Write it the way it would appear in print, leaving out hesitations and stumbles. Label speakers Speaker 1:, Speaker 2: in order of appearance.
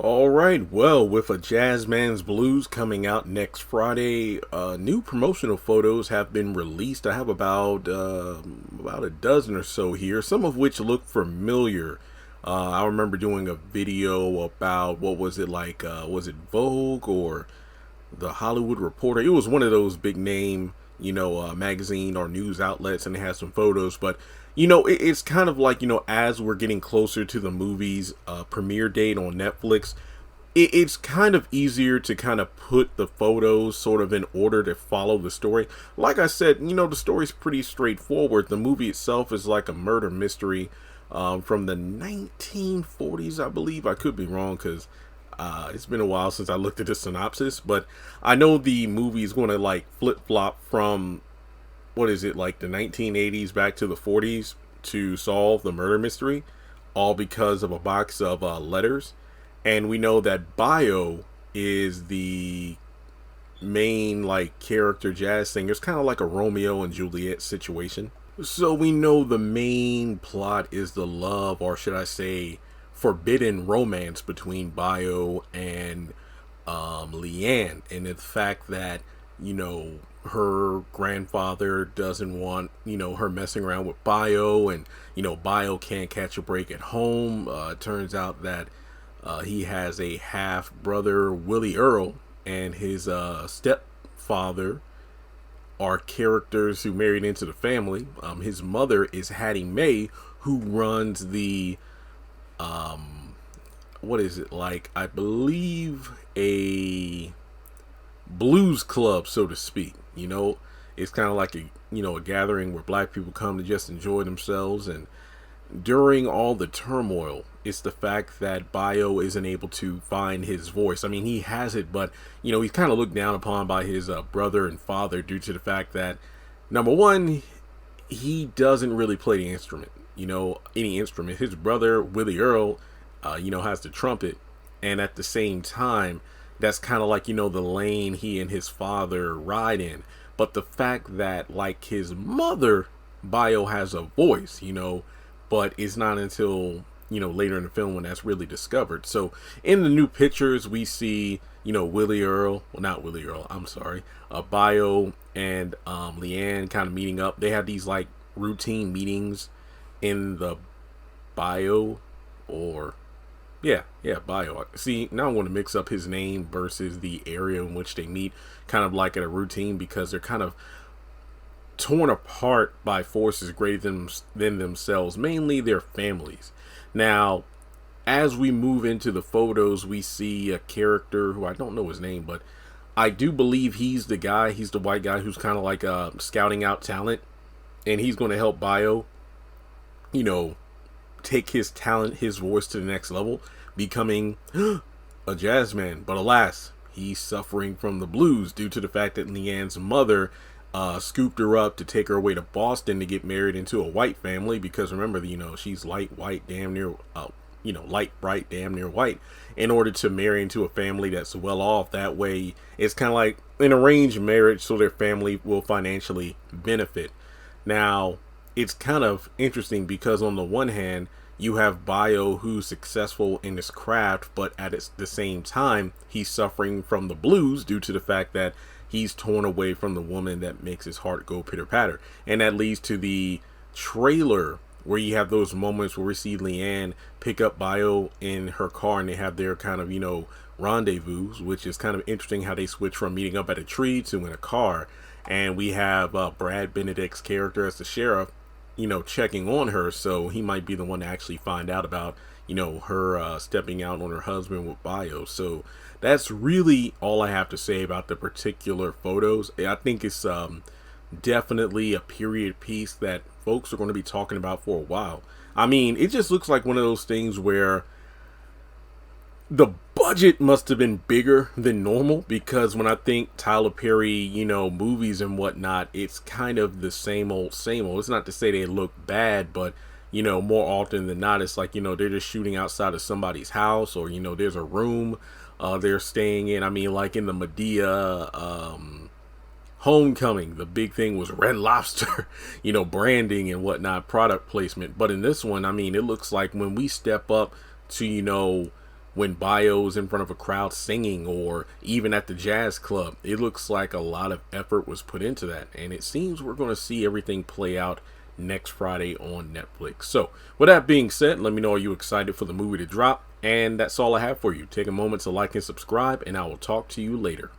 Speaker 1: All right, well, with a Jazzman's Blues coming out next Friday, new promotional photos have been released. I have about a dozen or so here, some of which look familiar. I remember doing a video about what was it like? Was it Vogue or the Hollywood Reporter? It was one of those big name, magazine or news outlets, and it has some photos. But it's kind of like as we're getting closer to the movie's premiere date on Netflix, it's kind of easier to kind of put the photos sort of in order to follow the story. Like I said, the story's pretty straightforward. The movie itself is like a murder mystery from the 1940s, I believe. I could be wrong because it's been a while since I looked at the synopsis, but I know the movie is going to like flip-flop from, what is it, like the 1980s back to the 40s to solve the murder mystery, all because of a box of letters. And we know that Bio is the main like character jazz singer. It's kind of like a Romeo and Juliet situation. So we know the main plot is the love, or should I say forbidden romance, between Bio and Leanne, and the fact that her grandfather doesn't want her messing around with Bio, and Bio can't catch a break at home. It turns out that he has a half brother, Willie Earl, and his stepfather are characters who married into the family. His mother is Hattie Mae, who runs the what is it, like, I believe a blues club, so to speak. It's kind of like a gathering where black people come to just enjoy themselves. And during all the turmoil, it's the fact that Bio isn't able to find his voice. I mean, he has it, but he's kind of looked down upon by his brother and father due to the fact that, number one, he doesn't really play the instrument, any instrument. His brother, Willie Earl, has the trumpet, and at the same time, that's kind of like the lane he and his father ride in. But the fact that, like his mother, Bio has a voice, but it's not until later in the film when that's really discovered. So in the new pictures, we see Willie Earl, well, not Willie Earl, I'm sorry, Bio and Leanne kind of meeting up. They have these like routine meetings in the Bio, or Bio. See, now I'm going to mix up his name versus the area in which they meet, kind of like at a routine, because they're kind of torn apart by forces greater than themselves, mainly their families. Now, as we move into the photos, we see a character who I don't know his name, but I do believe he's the white guy who's kind of like scouting out talent, and he's going to help Bio, take his talent, his voice to the next level, becoming a jazzman. But alas, he's suffering from the blues due to the fact that Leanne's mother scooped her up to take her away to Boston to get married into a white family, because remember, she's light white, damn near light bright, damn near white, in order to marry into a family that's well off. That way it's kind of like an arranged marriage, so their family will financially benefit. Now, it's kind of interesting because on the one hand, you have Bio, who's successful in his craft, but at the same time, he's suffering from the blues due to the fact that he's torn away from the woman that makes his heart go pitter patter. And that leads to the trailer where you have those moments where we see Leanne pick up Bio in her car, and they have their kind of, rendezvous, which is kind of interesting how they switch from meeting up at a tree to in a car. And we have Brad Benedict's character as the sheriff, checking on her, so he might be the one to actually find out about, her stepping out on her husband with Bio. So that's really all I have to say about the particular photos. I think it's definitely a period piece that folks are going to be talking about for a while. I mean, it just looks like one of those things where the budget must have been bigger than normal, because when I think Tyler Perry, movies and whatnot, it's kind of the same old, same old. It's not to say they look bad, but more often than not, it's like, they're just shooting outside of somebody's house, or, there's a room they're staying in. I mean, like in the Medea Homecoming, the big thing was Red Lobster, branding and whatnot, product placement. But in this one, I mean, it looks like when we step up to, when Bio's in front of a crowd singing, or even at the jazz club. It looks like a lot of effort was put into that, and it seems we're going to see everything play out next Friday on Netflix. So with that being said, let me know, are you excited for the movie to drop? And that's all I have for you. Take a moment to like and subscribe, and I will talk to you later.